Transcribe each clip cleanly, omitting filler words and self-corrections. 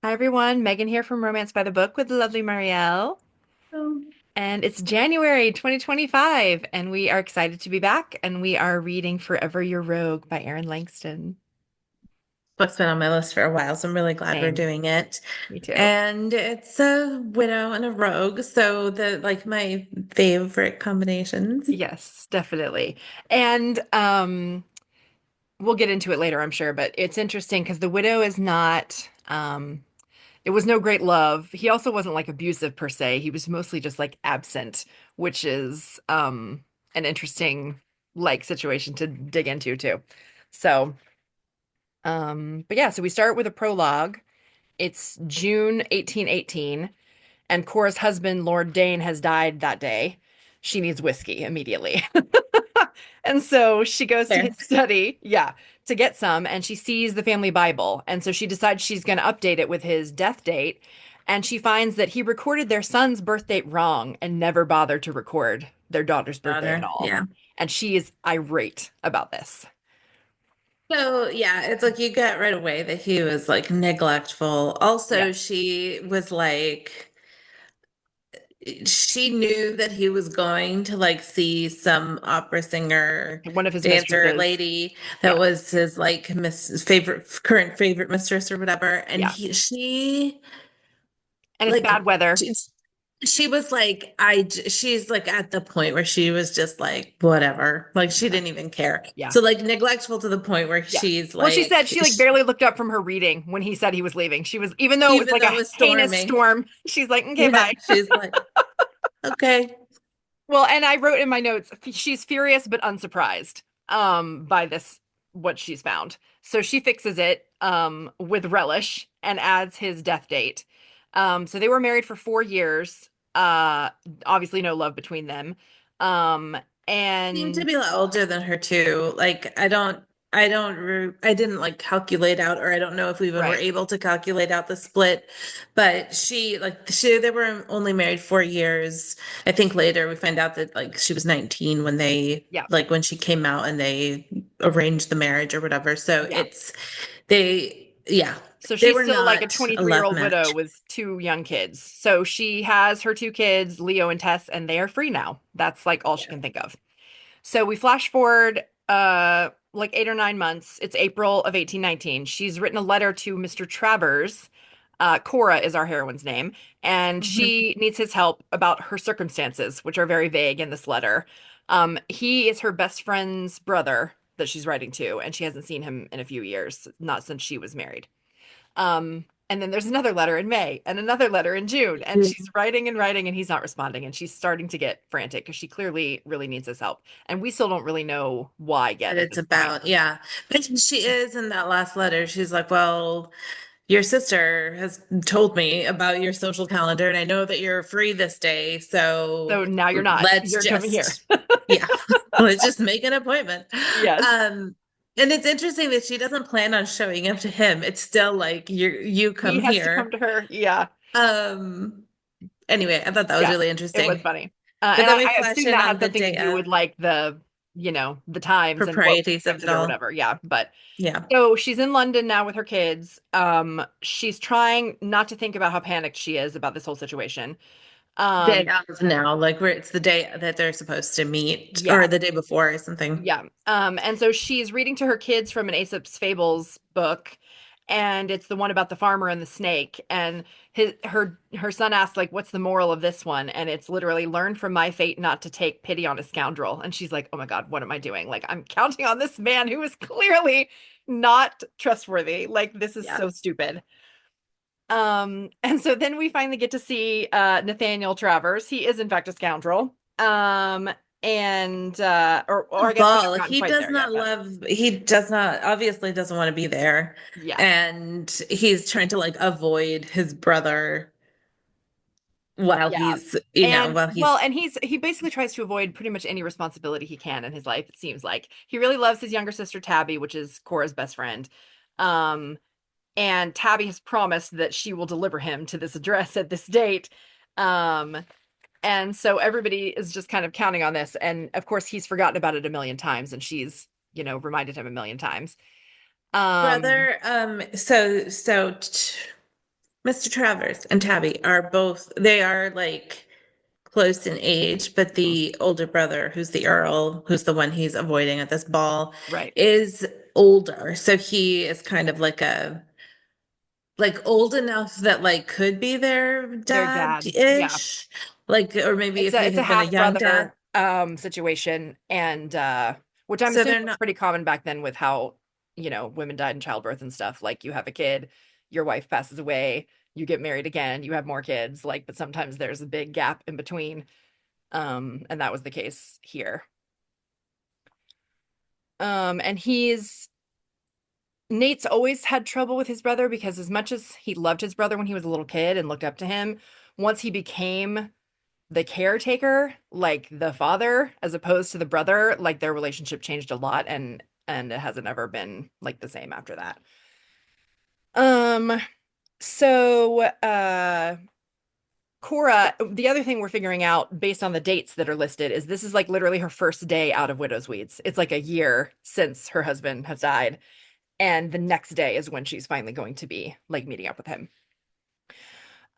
Hi everyone, Megan here from Romance by the Book with the lovely Marielle. Um, And it's January 2025, and we are excited to be back. And we are reading Forever Your Rogue by Erin Langston. Book's been on my list for a while, so I'm really glad we're Same. doing it. Me too. And it's a widow and a rogue, so the like my favorite combinations. Yes, definitely. And we'll get into it later, I'm sure, but it's interesting because the widow is not it was no great love. He also wasn't like abusive per se. He was mostly just like absent, which is an interesting like situation to dig into too. So but yeah, so we start with a prologue. It's June 1818, and Cora's husband, Lord Dane, has died that day. She needs whiskey immediately. And so she goes to There. his study, yeah, to get some, and she sees the family Bible. And so she decides she's going to update it with his death date. And she finds that he recorded their son's birth date wrong and never bothered to record their daughter's birthday at Daughter. all. Yeah. And she is irate about this. So yeah, it's like you get right away that he was like neglectful. Also, Yes. she was like she knew that he was going to like see some opera singer, One of his dancer mistresses. lady that Yeah. was his like current favorite mistress or whatever. And Yeah. she And it's like bad weather. she, she was like she's like at the point where she was just like whatever, like she Yeah. didn't even care. Yeah. So like neglectful to the point where Yeah. she's Well, she said like she like barely looked up from her reading when he said he was leaving. She was, even though it was even like though it a was heinous storming, storm, she's like, okay, yeah, bye. she's like okay. Well, and I wrote in my notes, she's furious but unsurprised by this what she's found. So she fixes it with relish and adds his death date. So they were married for 4 years. Obviously no love between them. Um Seemed to and be a lot older than her too. Like I didn't like calculate out, or I don't know if we even were right. able to calculate out the split, but they were only married 4 years. I think later we find out that like she was 19 when Yeah. when she came out and they arranged the marriage or whatever. So Yeah. yeah, So they she's were still like a not a love 23-year-old widow match. with two young kids. So she has her two kids, Leo and Tess, and they are free now. That's like all she Yeah. can think of. So we flash forward like 8 or 9 months. It's April of 1819. She's written a letter to Mr. Travers. Cora is our heroine's name, and Mhm. she needs his help about her circumstances, which are very vague in this letter. He is her best friend's brother that she's writing to, and she hasn't seen him in a few years, not since she was married. And then there's another letter in May and another letter in June, and she's writing and writing, and he's not responding, and she's starting to get frantic because she clearly really needs his help. And we still don't really know why That yet at it's this point. about, yeah. But she is in that last letter. She's like, well, your sister has told me about your social calendar, and I know that you're free this day. So So now you're not. let's You're coming here. just, yeah, let's just make an appointment. Yes. Um, and it's interesting that she doesn't plan on showing up to him. It's still like you He come has to come here. to her. Yeah. Um, anyway, I thought that was Yeah. really It was interesting. funny. But And then I, we I flash assume in that on had the something to day do of with like the times and what was proprieties of it expected or all. whatever. Yeah. But Yeah. so she's in London now with her kids. She's trying not to think about how panicked she is about this whole situation. Day Um, of now, like where it's the day that they're supposed to meet, or yeah, the day before or something. yeah. And so she's reading to her kids from an Aesop's Fables book, and it's the one about the farmer and the snake. And her son asks, like, what's the moral of this one? And it's literally learn from my fate not to take pity on a scoundrel. And she's like, oh my God, what am I doing? Like, I'm counting on this man who is clearly not trustworthy. Like, this is Yeah. so stupid. And so then we finally get to see Nathaniel Travers. He is in fact a scoundrel. And or I guess we Ball, haven't like gotten quite there yet, but he does not, obviously doesn't want to be there. yeah. And he's trying to like avoid his brother while Yeah. he's, And while well, he's, and he basically tries to avoid pretty much any responsibility he can in his life, it seems like. He really loves his younger sister Tabby, which is Cora's best friend. Um, and Tabby has promised that she will deliver him to this address at this date. Um, And so everybody is just kind of counting on this. And of course, he's forgotten about it a million times, and she's, reminded him a million times. Um, brother. Mr. Travers and Tabby are both, they are like close in age, but Mhm. the older brother, who's the Earl, who's the one he's avoiding at this ball, Right. is older. So he is kind of like old enough that like could be their Their dad. Yeah. dad-ish. Like, or maybe if he It's a had been a half young dad. brother situation, and which I'm So assuming they're was not, pretty common back then with how, women died in childbirth and stuff. Like you have a kid, your wife passes away, you get married again, you have more kids, like, but sometimes there's a big gap in between. And that was the case here. And Nate's always had trouble with his brother because as much as he loved his brother when he was a little kid and looked up to him, once he became the caretaker, like the father, as opposed to the brother, like their relationship changed a lot, and it hasn't ever been like the same after that. Um, so Cora, the other thing we're figuring out based on the dates that are listed is this is like literally her first day out of widow's weeds. It's like a year since her husband has died, and the next day is when she's finally going to be like meeting up with him.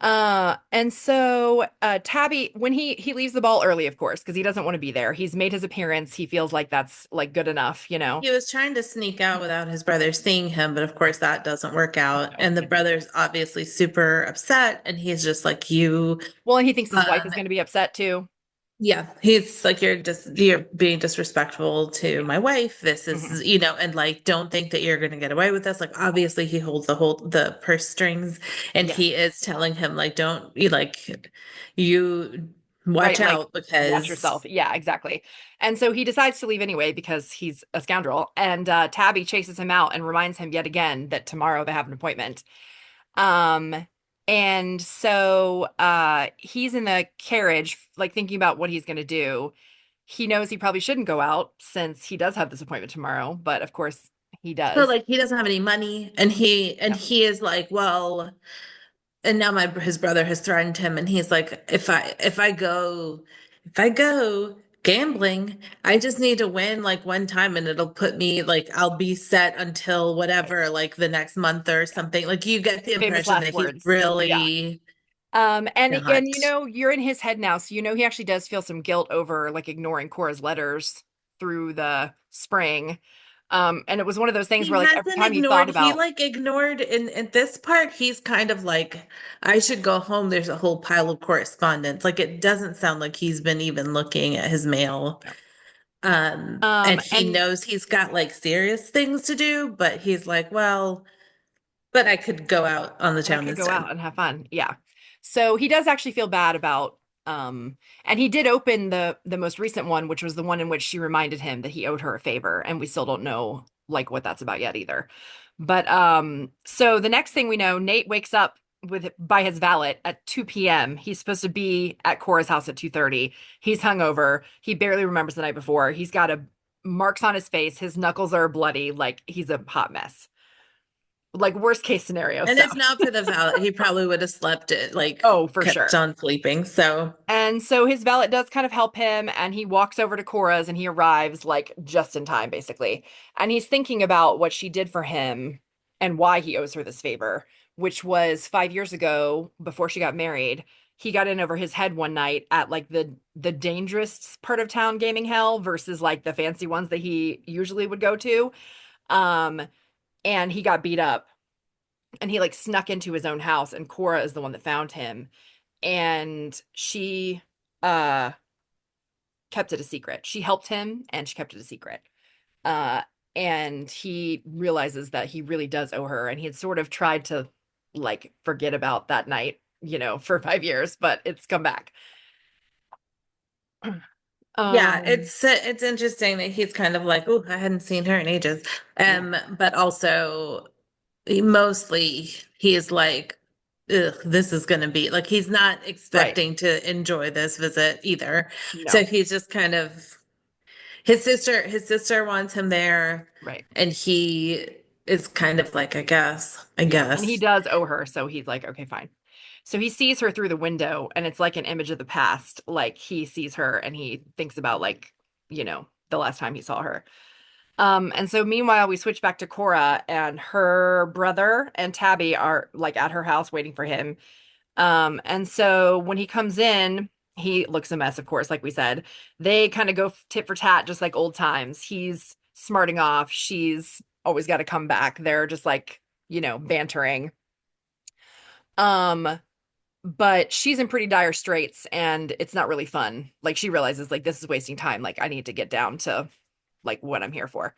And so Tabby, when he leaves the ball early, of course, because he doesn't want to be there. He's made his appearance. He feels like that's like good enough, you know. he was trying to sneak out without his brother seeing him, but of course that doesn't work out. No, And the it doesn't. brother's obviously super upset, and he's just like, you, Well, and he thinks his wife um, is going to be upset too. yeah, he's like, you're being disrespectful to Yeah. my wife. This Hmm. is, and like, don't think that you're gonna get away with this. Like, obviously he holds the purse strings, and he Yes. is telling him, like, don't you like you watch Right. Like, out watch yourself. because Yeah, exactly. And so he decides to leave anyway because he's a scoundrel. And Tabby chases him out and reminds him yet again that tomorrow they have an appointment. Um, and so he's in the carriage, like thinking about what he's going to do. He knows he probably shouldn't go out since he does have this appointment tomorrow, but of course he so does. like he doesn't have any money, and Yeah. he is like, well, and now my his brother has threatened him, and he's like, if I go gambling, I just need to win like one time, and it'll put me like I'll be set until Right. whatever, like the next month or Yeah. something. Like you get the Famous impression last that he's words. Yeah. really And not. you're in his head now, so he actually does feel some guilt over like ignoring Cora's letters through the spring. And it was one of those things He where like every hasn't time he ignored, thought he about, like ignored in this part, he's kind of like, I should go home. There's a whole pile of correspondence. Like it doesn't sound like he's been even looking at his mail. no. And he And knows he's got like serious things to do, but he's like, well, but I could go out on the but I town could go instead. out and have fun. Yeah. So he does actually feel bad about and he did open the most recent one, which was the one in which she reminded him that he owed her a favor, and we still don't know like what that's about yet either. But so the next thing we know, Nate wakes up with by his valet at 2 p.m. He's supposed to be at Cora's house at 2:30. He's hungover. He barely remembers the night before. He's got a marks on his face. His knuckles are bloody, like he's a hot mess. Like worst case scenario And if stuff. not for the valet, he probably would have slept it, like Oh, for kept sure. on sleeping. So And so his valet does kind of help him, and he walks over to Cora's and he arrives like just in time, basically. And he's thinking about what she did for him and why he owes her this favor, which was 5 years ago before she got married. He got in over his head one night at like the dangerous part of town gaming hell versus like the fancy ones that he usually would go to. Um, and he got beat up and he like snuck into his own house, and Cora is the one that found him, and she uh kept it a secret. She helped him and she kept it a secret. Uh and he realizes that he really does owe her, and he had sort of tried to like forget about that night, for 5 years, but it's come back. yeah, Um it's interesting that he's kind of like, oh, I hadn't seen her in ages. yeah, But also mostly he is like, ugh, this is gonna be like he's not right. expecting to enjoy this visit either. So No, he's just kind of his sister wants him there, right. and he is kind of like, I Yeah, and he guess. does owe her, so he's like, okay, fine. So he sees her through the window, and it's like an image of the past. Like he sees her and he thinks about like, the last time he saw her. And so meanwhile, we switch back to Cora, and her brother and Tabby are like at her house waiting for him. And so when he comes in, he looks a mess, of course, like we said. They kind of go tit for tat, just like old times. He's smarting off. She's always got to come back. They're just like, bantering. Um, but she's in pretty dire straits and it's not really fun. Like she realizes like this is wasting time. Like I need to get down to like what I'm here for.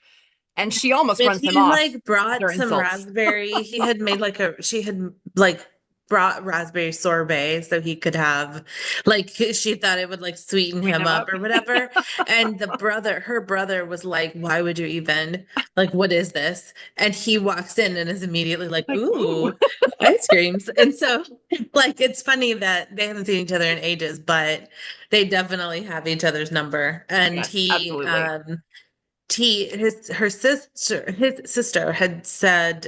And she almost But runs him he off like with her brought some insults. raspberry. He had made like she had like brought raspberry sorbet so he could have like she thought it would like sweeten Clean him him up up. or whatever. And her brother was like, "Why would you even like what is this?" And he walks in and is immediately like, Like, ooh. "Ooh, ice creams." And so like it's funny that they haven't seen each other in ages, but they definitely have each other's number. And Yes, absolutely. his sister had said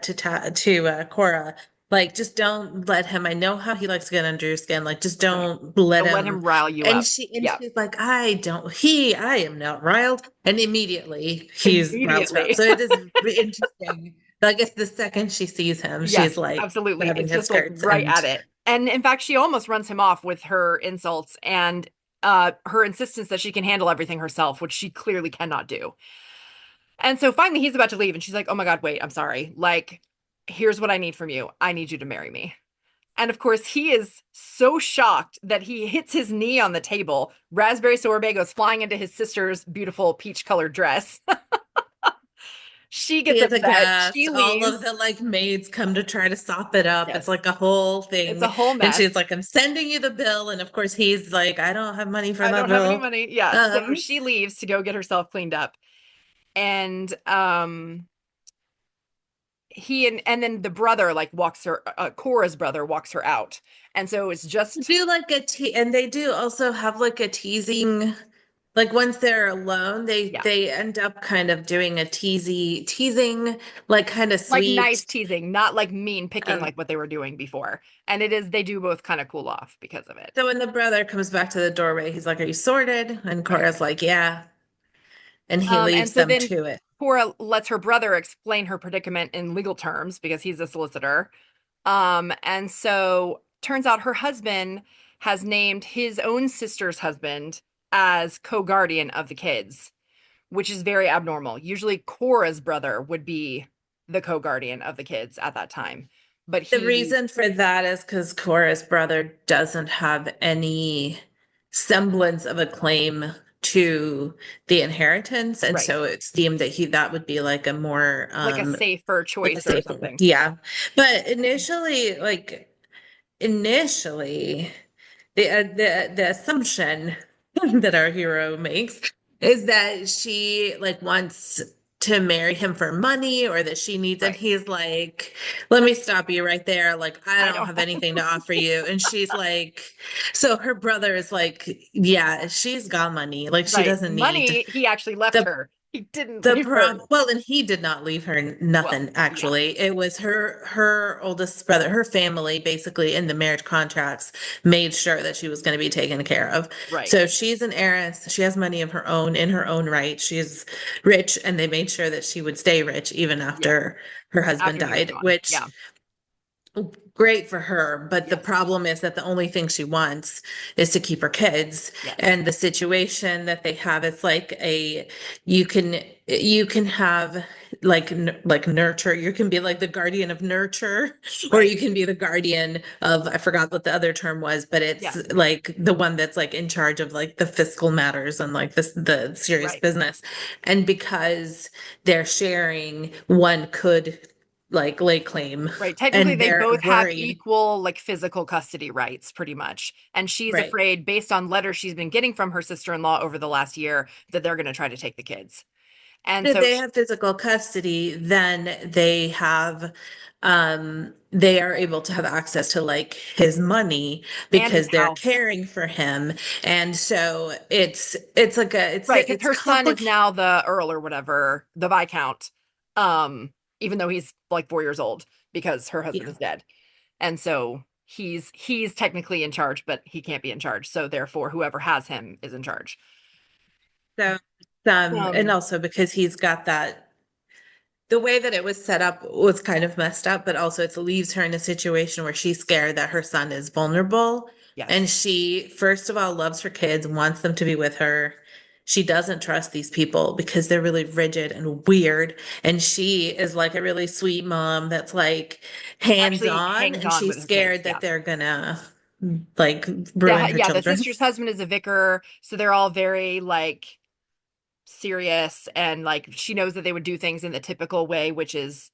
to Cora, like, just don't let him. I know how he likes to get under your skin. Like, just Right. don't let Don't let him. him rile you And up. Yeah. she's like, I am not riled. And immediately he's riled her up. Immediately. So it is interesting. Like, it's the second she sees him, she's Yes, like absolutely. grabbing It's his just like skirts right and at it. And in fact, she almost runs him off with her insults and her insistence that she can handle everything herself, which she clearly cannot do. And so finally he's about to leave and she's like, "Oh my God, wait, I'm sorry. Like, here's what I need from you. I need you to marry me." And of course, he is so shocked that he hits his knee on the table. Raspberry sorbet goes flying into his sister's beautiful peach colored dress. She he gets has a upset. gas. She All of leaves. the like maids come to try to sop it up. It's Yes, like a whole it's a thing. whole And mess. she's like, I'm sending you the bill. And of course, he's like, I don't have money for I that don't have any bill. money. Yeah, so Um, she leaves to go get herself cleaned up. And and then the brother like walks her Cora's brother walks her out. And so it's just do like and they do also have like a teasing, like once they're alone, yeah, they end up kind of doing a teasing, like kind of like sweet. nice teasing, not like mean picking Um, like what they were doing before. And it is they do both kind of cool off because of it. so when the brother comes back to the doorway, he's like, "Are you sorted?" And Right. Cora's like, "Yeah," and he And leaves so them then to it. Cora lets her brother explain her predicament in legal terms because he's a solicitor. And so turns out her husband has named his own sister's husband as co-guardian of the kids, which is very abnormal. Usually Cora's brother would be the co-guardian of the kids at that time. But The he, reason for that is because Cora's brother doesn't have any semblance of a claim to the inheritance, and right, so it's deemed that he that would be like a more like a safer like a choice or safe, something. yeah. But initially, the assumption that our hero makes is that she like wants to marry him for money or that she needs, and Right. he's like, let me stop you right there, like I I don't don't have anything to offer you. And she's like, so her brother is like, yeah, she's got money, like she right. doesn't need Money, he actually left the her. He didn't the leave her. prob well, and he did not leave her Well, nothing, yeah, actually. It was her oldest brother, her family, basically in the marriage contracts, made sure that she was going to be taken care of. right. So she's an heiress. She has money of her own in her own right. She's rich, and they made sure that she would stay rich even Yeah. after her husband After he was died, gone. which Yeah. great for her, but the Yes. problem is that the only thing she wants is to keep her kids. Yes. And the situation that they have, it's like you can have like nurture. You can be like the guardian of nurture, or Right. you can be the guardian of, I forgot what the other term was, but it's Yeah. like the one that's like in charge of like the fiscal matters and like the serious Right. business. And because they're sharing, one could like lay claim, Right. Technically, and they they're both have worried. equal like physical custody rights, pretty much. And she's Right. afraid, based on letters she's been getting from her sister-in-law over the last year, that they're going to try to take the kids. And If so, they have physical custody, then they are able to have access to like his money and his because they're house. caring for him. And so it's like Right. Because it's her son is complicated. now the Earl or whatever, the Viscount, even though he's like 4 years old because her husband is dead. And so he's technically in charge, but he can't be in charge. So therefore, whoever has him is in charge. And Um, also because he's got that, the way that it was set up was kind of messed up, but also it leaves her in a situation where she's scared that her son is vulnerable. And yes, she, first of all, loves her kids, wants them to be with her. She doesn't trust these people because they're really rigid and weird. And she is like a really sweet mom that's like hands actually on, hangs and on she's with her kids. scared that Yeah. they're gonna like ruin her Yeah, the children. sister's husband is a vicar, so they're all very like serious and like she knows that they would do things in the typical way, which is,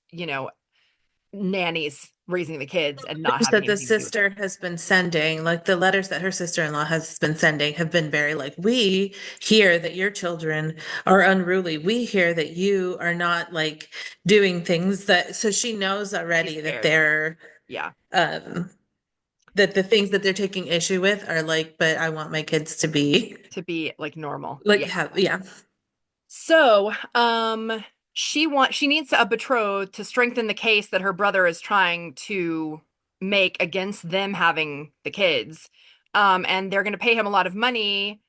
nannies raising the kids and not having That the anything to do with it. sister has been sending, like the letters that her sister-in-law has been sending, have been very like, we hear that your children are unruly. We hear that you are not like doing things that, so she knows She's already that scared. they're, Yeah, um, that the things that they're taking issue with are like, but I want my kids to be to be like normal. like, Yeah. have, yeah. So, she needs a betrothed to strengthen the case that her brother is trying to make against them having the kids. And they're going to pay him a lot of money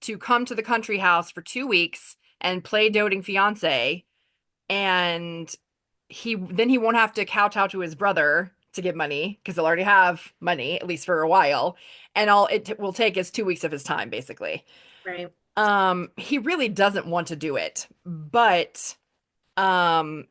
to come to the country house for 2 weeks and play doting fiance. And he won't have to kowtow to his brother to get money because he'll already have money, at least for a while. And all it will take is 2 weeks of his time, basically. Right. He really doesn't want to do it, but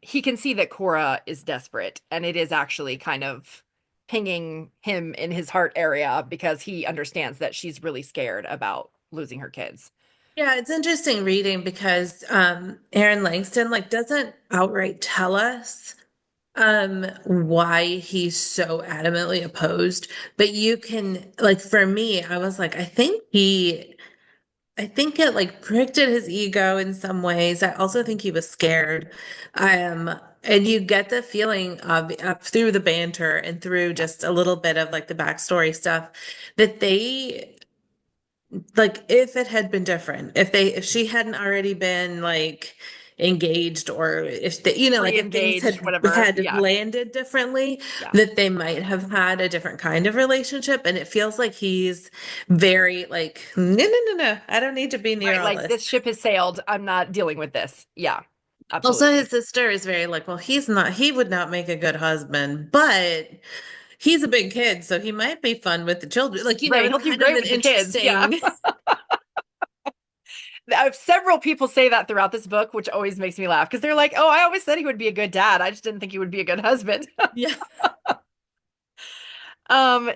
he can see that Cora is desperate, and it is actually kind of pinging him in his heart area because he understands that she's really scared about losing her kids. Yeah, it's interesting reading because Aaron Langston like doesn't outright tell us why he's so adamantly opposed, but you can like for me, I was like, I think it like pricked at his ego in some ways. I also think he was scared. And you get the feeling of through the banter and through Yeah, just a little bit of like the backstory stuff that they like if it had been different, if she hadn't already been like engaged or if they, like if things pre-engaged, had whatever. Yeah, landed differently, yeah. that they might have had a different kind of relationship. And it feels like he's very like, no, no, no, no, I don't need to be near Right, all like this. this ship has sailed. I'm not dealing with this. Yeah, Also, his absolutely. sister is very like, well, he would not make a good husband, but he's a big kid, so he might be fun with the children. Like, Right, it's he'll do kind of great an with the kids. Yeah. interesting. Several people say that throughout this book, which always makes me laugh because they're like, "Oh, I always said he would be a good dad. I just didn't think he would be a good husband." Yeah.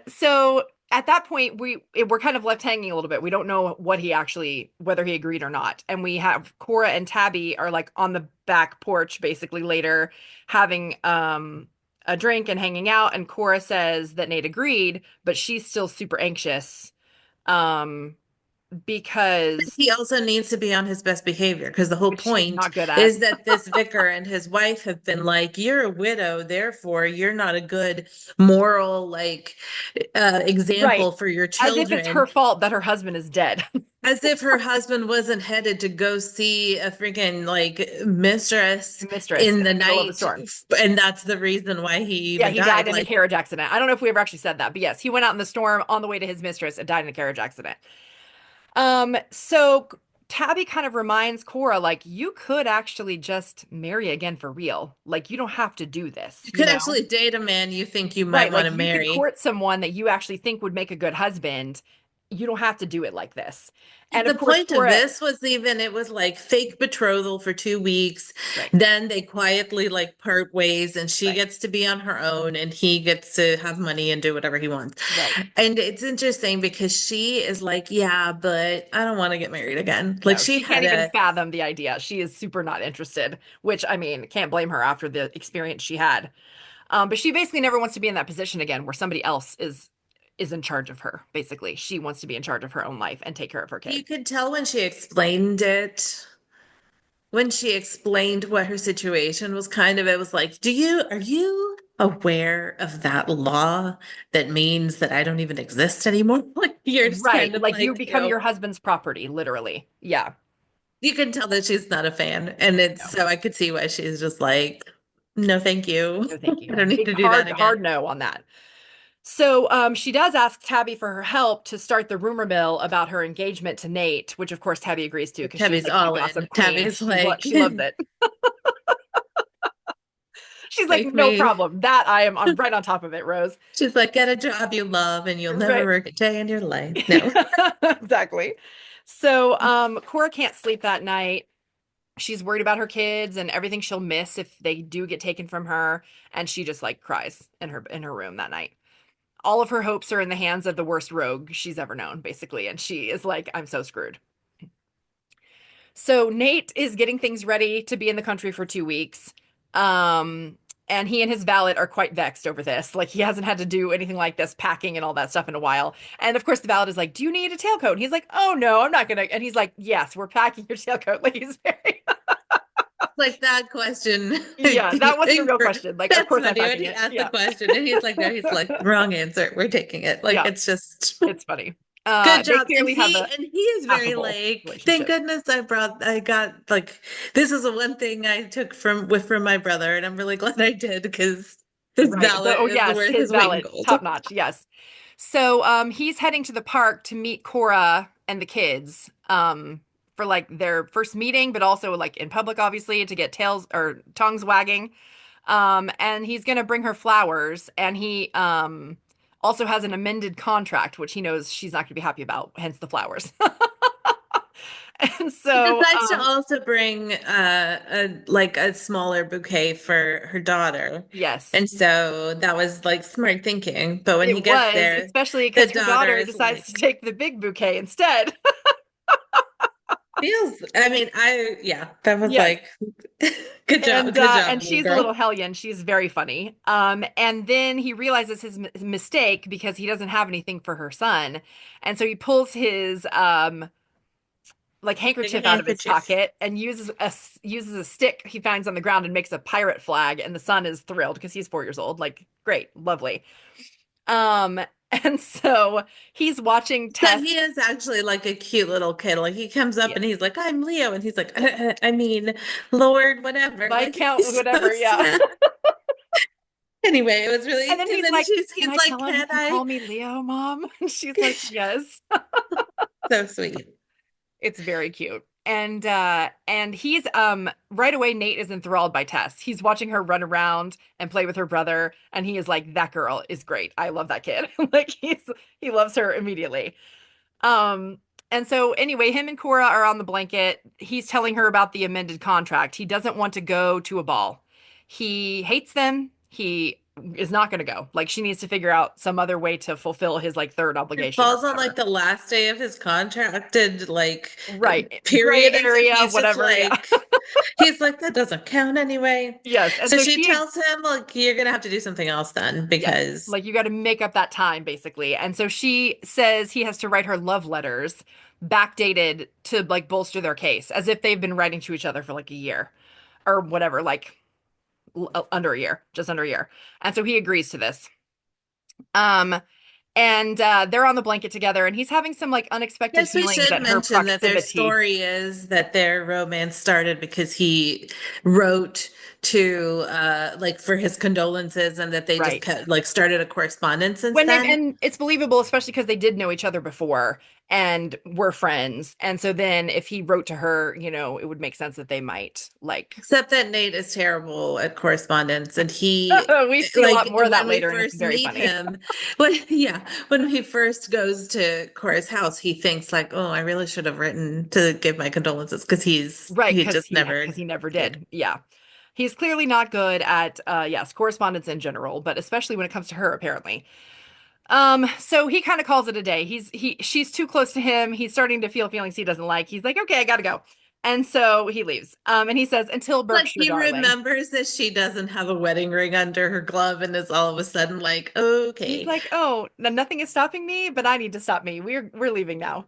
So at that point, we're kind of left hanging a little bit. We don't know what he actually whether he agreed or not. And we have Cora and Tabby are like on the back porch basically later having a drink and hanging out. And Cora says that Nate agreed, but she's still super anxious um because He also needs to be on his best behavior because the whole which she's point not good at. is that this vicar and his wife have been like, you're a widow, therefore you're not a good moral like Right. example for your As if it's children. her fault that her husband is dead. As if her husband wasn't headed to go see a freaking like mistress Mistress in in the the middle of a night, storm. and that's the reason why he Yeah, even he died died. in a Like, carriage accident. I don't know if we ever actually said that, but yes, he went out in the storm on the way to his mistress and died in a carriage accident. So Tabby kind of reminds Cora, like, you could actually just marry again for real. Like, you don't have to do this, you you could know? actually date a man you think you might Right. want Like, to you could marry. court someone that you actually think would make a good husband. You don't have to do it like this. And The of course, point of Cora, this was even it was like fake betrothal for 2 weeks. right, Then they quietly like part ways and she right, gets to be on her own and he gets to have money and do whatever he wants. right. And it's interesting because she is like, yeah, but I don't want to get married again. Like No, she she can't had even a fathom the idea. She is super not interested, which I mean, can't blame her after the experience she had. But she basically never wants to be in that position again where somebody else is in charge of her. Basically, she wants to be in charge of her own life and take care of her you kids. could tell when she explained it, when she explained what her situation was kind of, it was like, are you aware of that law that means that I don't even exist anymore? Like you're just Right, kind of like you like, become your husband's property, literally. Yeah. you can tell that she's not a fan. And it's No, so I could see why she's just like, no, thank you. no, thank I you. don't need Big to do that hard again. hard no on that. So she does ask Tabby for her help to start the rumor mill about her engagement to Nate, which of course Tabby agrees to because she's Tabby's like the all in. gossip queen. Tabby's like, She loves it. She's like, make no me. problem. That I'm right on top of it, Rose. She's like, get a job you love and you'll never Right. work a day in your life. No. Exactly. So Cora can't sleep that night. She's worried about her kids and everything she'll miss if they do get taken from her, and she just like cries in her room that night. All of her hopes are in the hands of the worst rogue she's ever known, basically, and she is like, I'm so screwed. So Nate is getting things ready to be in the country for 2 weeks. Um, and he and his valet are quite vexed over this. Like he hasn't had to do anything like this, packing and all that stuff in a while. And of course, the valet is like, "Do you need a tailcoat?" And he's like, "Oh no, I'm not gonna." And he's like, "Yes, we're packing your tailcoat." Like he's very, Like that question. yeah, that wasn't a real question. Like, of That's course I'm funny when packing he it. asked the Yeah, question and he's like, no, he's like, wrong answer. We're taking it. Like yeah, it's just it's funny. good They job. And clearly have a he is very affable like, thank relationship. goodness I got like this is the one thing I took from my brother, and I'm really glad I did because this Right. ballot Oh is yes, worth his his weight in valet, gold. top notch. Yes. So he's heading to the park to meet Cora and the kids for like their first meeting, but also like in public, obviously, to get tails or tongues wagging. And he's gonna bring her flowers, and he also has an amended contract, which he knows she's not gonna be happy about, hence the flowers. And He so decides to also bring a like a smaller bouquet for her daughter. yes. And so that was like smart thinking. But when he It gets was, there, especially the because her daughter daughter is decides like to take the big bouquet instead. feels I mean, yeah, that was Yes. like good job, And little she's a girl. little hellion. She's very funny. And then he realizes his mistake because he doesn't have anything for her son. And so he pulls his like Like a handkerchief out of his handkerchief. pocket and uses a stick he finds on the ground and makes a pirate flag, and the son is thrilled because he's 4 years old. Like, great, lovely. Um and so he's watching But Tess. he is actually like a cute little kid. Like he comes up and Yes. he's like, I'm Leo. And he's like, I mean, Lord, whatever. Like Viscount, he's so whatever, yeah. sad. Anyway, it was really, And then and he's then like, "Can he's I like, tell him he can can I? call me Leo, Mom?" And she's like, "Yes." So sweet. It's very cute. And he's right away Nate is enthralled by Tess. He's watching her run around and play with her brother, and he is like, "That girl is great. I love that kid." Like he loves her immediately. Um and so anyway, him and Cora are on the blanket. He's telling her about the amended contract. He doesn't want to go to a ball. He hates them. He is not going to go. Like she needs to figure out some other way to fulfill his like third It obligation or falls on like whatever. the last day of his contracted like Right. Gray period. And so area, he's just whatever. Yeah. like, he's like, that doesn't count anyway. Yes. And So so she she, tells him, like, you're gonna have to do something else then yes, because like you got to make up that time basically. And so she says he has to write her love letters backdated to like bolster their case as if they've been writing to each other for like a year or whatever, like under a year, just under a year. And so he agrees to this. Um, and they're on the blanket together, and he's having some like unexpected yes, we feelings should at her mention that their proximity. story is that their romance started because he wrote to like for his condolences and that they just Right. kept, like started a correspondence since When then. and it's believable, especially because they did know each other before and were friends. And so then if he wrote to her, it would make sense that they might like Except that Nate is terrible at correspondence, and he we see a lot like more of that when we later, and it's first very meet funny. him, when he first goes to Cora's house, he thinks like, oh, I really should have written to give my condolences because Right, he just never because he never did. did. Yeah. He's clearly not good at yes, correspondence in general, but especially when it comes to her, apparently. So he kind of calls it a day. She's too close to him. He's starting to feel feelings he doesn't like. He's like, okay, I gotta go. And so he leaves. And he says, until Like Berkshire, he darling. remembers that she doesn't have a wedding ring under her glove and is all of a sudden like, He's okay. like, oh, nothing is stopping me, but I need to stop me. We're leaving now.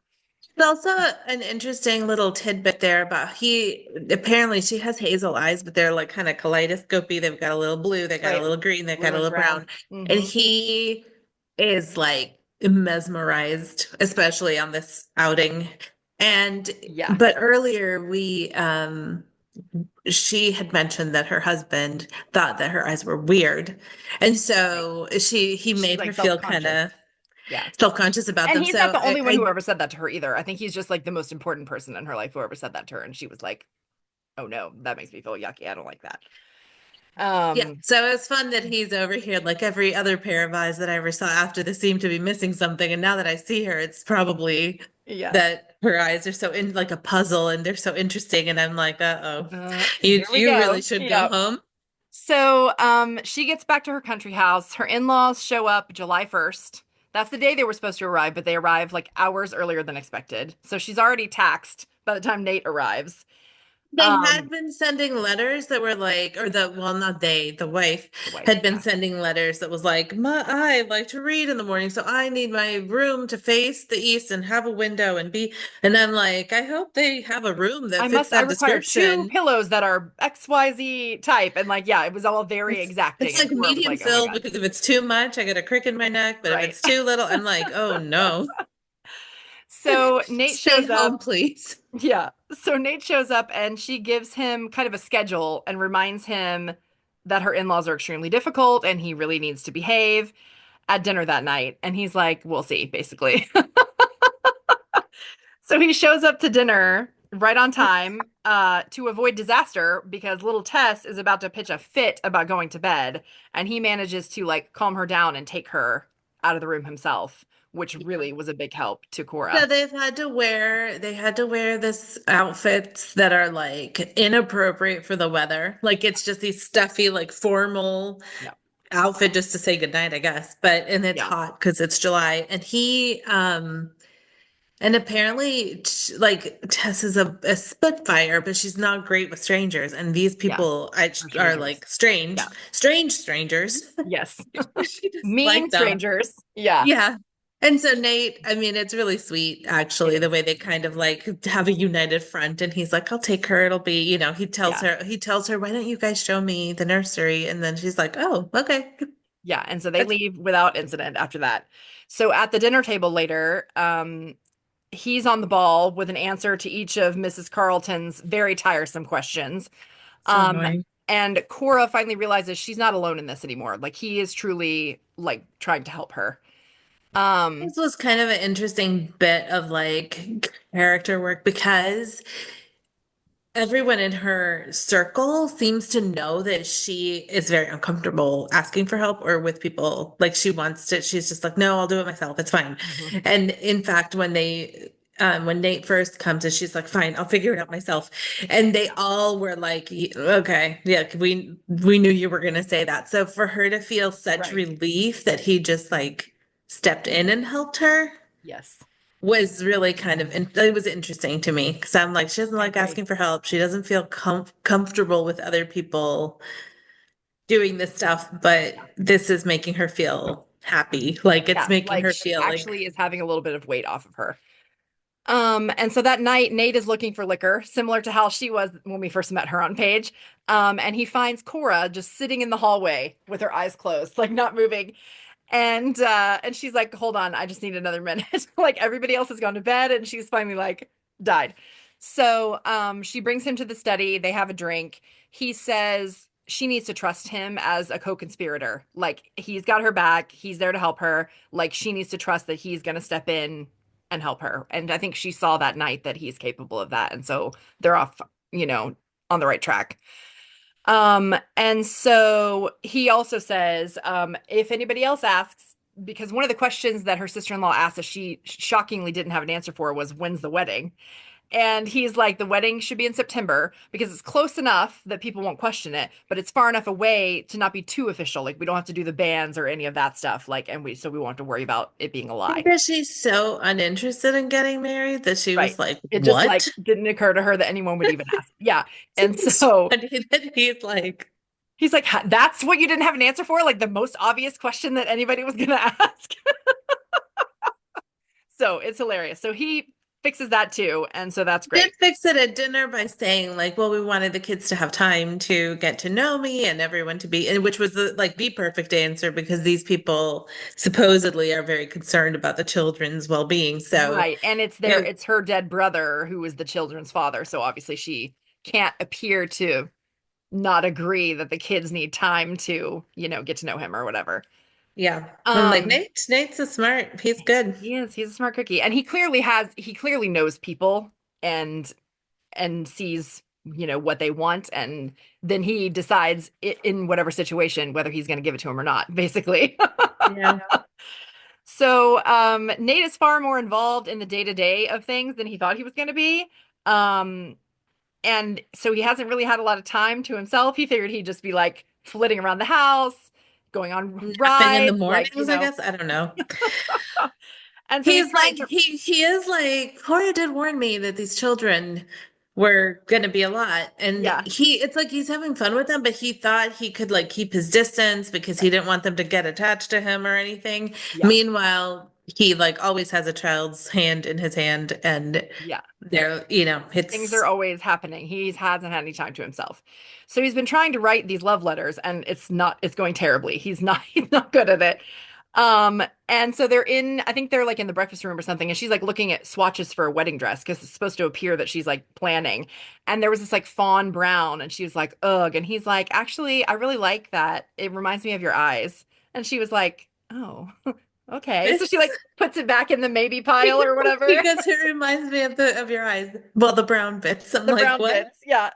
There's also an interesting little tidbit there about he apparently she has hazel eyes, but they're like kind of kaleidoscopy. They've got a little blue, they got a Right. little green, they got Blue a and little brown. brown. And Hmm. he is like mesmerized, especially on this outing. And Yeah. but earlier she had mentioned that her husband thought that her eyes were weird. And Right. so he She's made her like feel kind self-conscious. of Yeah. self-conscious about And them. he's not So the only one who ever said that to her either. I think he's just like the most important person in her life who ever said that to her. And she was like, oh no, that makes me feel yucky. I don't like that. yeah, Um, so it's fun that he's over here like every other pair of eyes that I ever saw after this seemed to be missing something. And now that I see her, it's probably yes. that her eyes are so in like a puzzle and they're so interesting. And I'm like, uh-oh, Here we you really go. should go Yep. home. So, she gets back to her country house. Her in-laws show up July 1st. That's the day they were supposed to arrive, but they arrive like hours earlier than expected. So she's already taxed by the time Nate arrives. They had Um, been sending letters that were like, or well, not they, the wife the wife, had been yeah. sending letters that was like, I like to read in the morning, so I need my room to face the east and have a window and be. And I'm like, I hope they have a room that fits I that require two description. pillows that are XYZ type. And like, yeah, it was all very exacting. It's And like Cora was medium like, oh my filled God. because if it's too much, I get a crick in my neck. But if Right. it's too little, I'm like, oh no, So Nate stay shows home, up. please. Yeah. So Nate shows up and she gives him kind of a schedule and reminds him that her in-laws are extremely difficult and he really needs to behave at dinner that night. And he's like, we'll see, basically. So he shows up to dinner right on time to avoid disaster because little Tess is about to pitch a fit about going to bed. And he manages to like calm her down and take her out of the room himself, which really was a big help to So Cora. they had to wear this outfits that are like inappropriate for the weather. Like it's just these stuffy, like formal Yeah. outfit just to say goodnight, I guess. And it's Yeah. hot because it's July. And apparently like Tess is a spitfire, but she's not great with strangers. And these Yeah. people Or are strangers. like Yeah. strange strangers. Yes. She doesn't Mean like them. strangers. Yeah. Yeah. And so Nate, I mean, it's really sweet, It actually, the is. way they kind of like have a united front. And he's like, I'll take her. It'll be, Yeah. he tells her, why don't you guys show me the nursery? And then she's like, oh, okay. Yeah. And so they That's leave without incident after that. So at the dinner table later, he's on the ball with an answer to each of Mrs. Carlton's very tiresome questions. so Um, annoying. and Cora finally realizes she's not alone in this anymore. Like he is truly like trying to help her. Um, This was kind of an interesting bit of like character work because everyone in her circle seems to know that she is very uncomfortable asking for help or with people. Like she wants to, she's just like, no, I'll do it myself. It's fine. mhm, And in fact, when Nate first comes and she's like, fine, I'll figure it out myself. And they yeah, all were like, okay, yeah, we knew you were going to say that. So for her to feel such right. relief that he just like stepped in and helped her Yes, was really kind of it was interesting to me because I'm like she doesn't I like agree. asking for help. She doesn't feel comfortable with other people doing this stuff, but Yeah. this is making her feel happy. Like it's Yeah, making like her she feel like actually is having a little bit of weight off of her. And so that night, Nate is looking for liquor, similar to how she was when we first met her on Page. And he finds Cora just sitting in the hallway with her eyes closed, like not moving. And she's like, hold on, I just need another minute. Like everybody else has gone to bed, and she's finally like died. So she brings him to the study. They have a drink. He says she needs to trust him as a co-conspirator. Like he's got her back. He's there to help her. Like she needs to trust that he's going to step in and help her. And I think she saw that night that he's capable of that. And so they're off, you know, on the right track. And so he also says, if anybody else asks, because one of the questions that her sister-in-law asked that she shockingly didn't have an answer for was when's the wedding? And he's like, the wedding should be in September because it's close enough that people won't question it, but it's far enough away to not be too official. Like we don't have to do the bands or any of that stuff. Like, and we won't have to worry about it being a lie. because she's so uninterested in getting married that she Right. was like, It just what? like didn't occur to her that anyone would even ask. Yeah. And It's so funny that he's like, he's like, that's what you didn't have an answer for? Like the most obvious question that anybody was going to ask. So it's hilarious. So he fixes that too. And so that's did great. fix it at dinner by saying like, well, we wanted the kids to have time to get to know me and everyone to be, and which was the perfect answer because these people supposedly are very concerned about the children's well-being. So Right. And it, it's her dead brother who was the children's father. So obviously she can't appear to not agree that the kids need time to, get to know him or whatever. Yeah. I'm like, Um, Nate's a smart. He's good. he's a smart cookie. And he clearly knows people and sees, what they want, and then he decides in whatever situation whether he's going to give it to him or not, basically. Yeah. So, Nate is far more involved in the day-to-day of things than he thought he was going to be. Um, and so he hasn't really had a lot of time to himself. He figured he'd just be like flitting around the house, going on Napping in the rides, like, mornings, I guess. I don't know. and so he's He's trying like to, he is like Cora did warn me that these children were gonna be a lot. And yeah, it's like he's having fun with them, but he thought he could like keep his distance because he right, didn't want them to get attached to him or anything. yeah, Meanwhile, he like always has a child's hand in his hand and yeah. they're, Things are it's always happening. He hasn't had any time to himself. So he's been trying to write these love letters, and it's going terribly. He's not good at it. And so I think they're like in the breakfast room or something, and she's like looking at swatches for a wedding dress because it's supposed to appear that she's like planning. And there was this like fawn brown, and she was like, ugh. And he's like, actually, I really like that. It reminds me of your eyes. And she was like, oh, okay. So she it's like puts it back in the maybe pile or whatever. because it reminds me of the of your eyes. Well, the brown bits. I'm The like, brown what? bits. Yeah.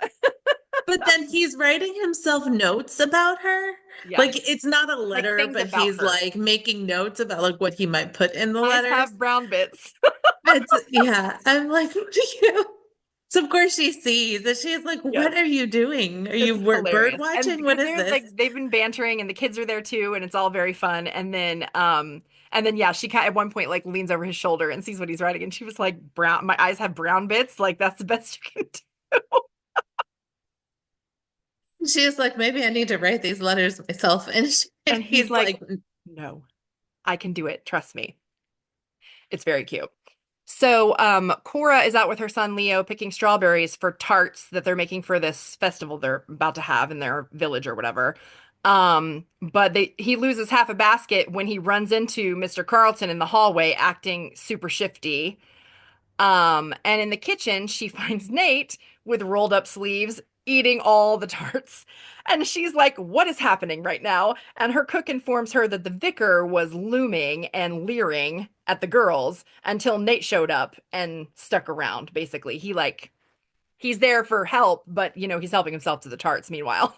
But then he's writing himself notes about her. Yeah. Like it's not a Like letter, things but about he's her. like making notes about like what he might put in the Eyes letters. have brown bits. It's yeah. I'm like, what do you? So of course she sees and she's like, what Yes. are you doing? Are you It's bird hilarious. And watching? What because is they're this? like they've been bantering and the kids are there too and it's all very fun. And then yeah, she kind of at one point like leans over his shoulder and sees what he's writing and she was like, brown, my eyes have brown bits. Like that's the best you can do. She's like, maybe I need to write these letters myself. And And he's he's like, like, no, I can do it. Trust me. It's very cute. So, Cora is out with her son Leo picking strawberries for tarts that they're making for this festival they're about to have in their village or whatever. But he loses half a basket when he runs into Mr. Carlton in the hallway acting super shifty. And in the kitchen, she finds Nate with rolled up sleeves eating all the tarts. And she's like, what is happening right now? And her cook informs her that the vicar was looming and leering at the girls until Nate showed up and stuck around, basically. He's there for help, but he's helping himself to the tarts meanwhile.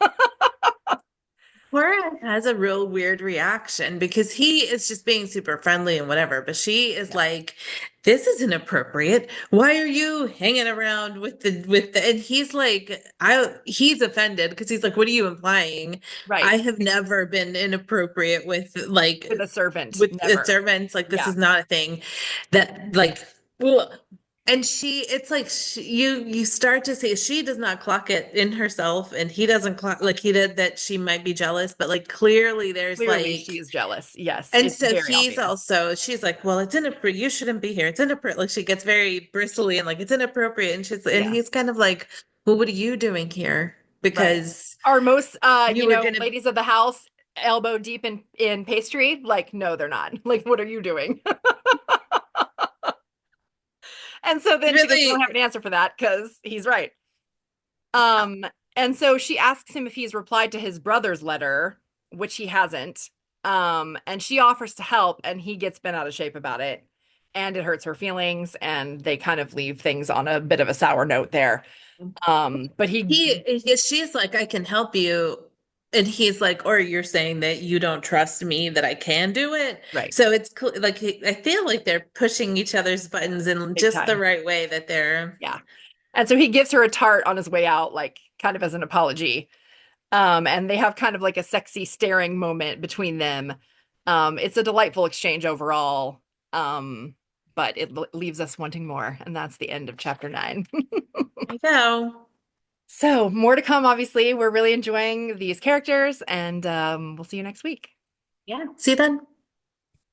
Cora has a real weird reaction because he is just being super friendly and whatever, but she is Yes. like, "This is inappropriate. Why are you hanging around with the?" And he's like, he's offended because he's like, "What are you implying? Right. I have never been inappropriate with like With a servant. with Never. servants. Like this Yeah. is not a thing that like." Well, and it's like you start to see she does not clock it in herself, and he doesn't clock like he did that she might be jealous, but like clearly there's Clearly, like, she is jealous. Yes, and it's so very obvious. she's like, well, it's inappropriate. You shouldn't be here. It's inappropriate. Like she gets very bristly and like it's inappropriate, and Yeah. he's kind of like, well, what are you doing here? Right. Because Are most you were gonna. ladies of the house elbow deep in pastry? Like, no, they're not. Like, what are you doing? And so then she doesn't really Really, have an answer for that because he's right. Um, and so she asks him if he's replied to his brother's letter, which he hasn't. And she offers to help, and he gets bent out of shape about it. And it hurts her feelings, and they kind of leave things on a bit of a sour note there. But he, she's like, I can help you. And he's like, or you're saying that you don't trust me that I can do it. right, So it's like, I feel like they're pushing each other's buttons in big just the time. right way that they're, Yeah. And so he gives her a tart on his way out, like kind of as an apology. And they have kind of like a sexy staring moment between them. It's a delightful exchange overall. But it leaves us wanting more, and that's the end of chapter 9. I know. So, more to come, obviously. We're really enjoying these characters, and we'll see you next week. Yeah. See you then.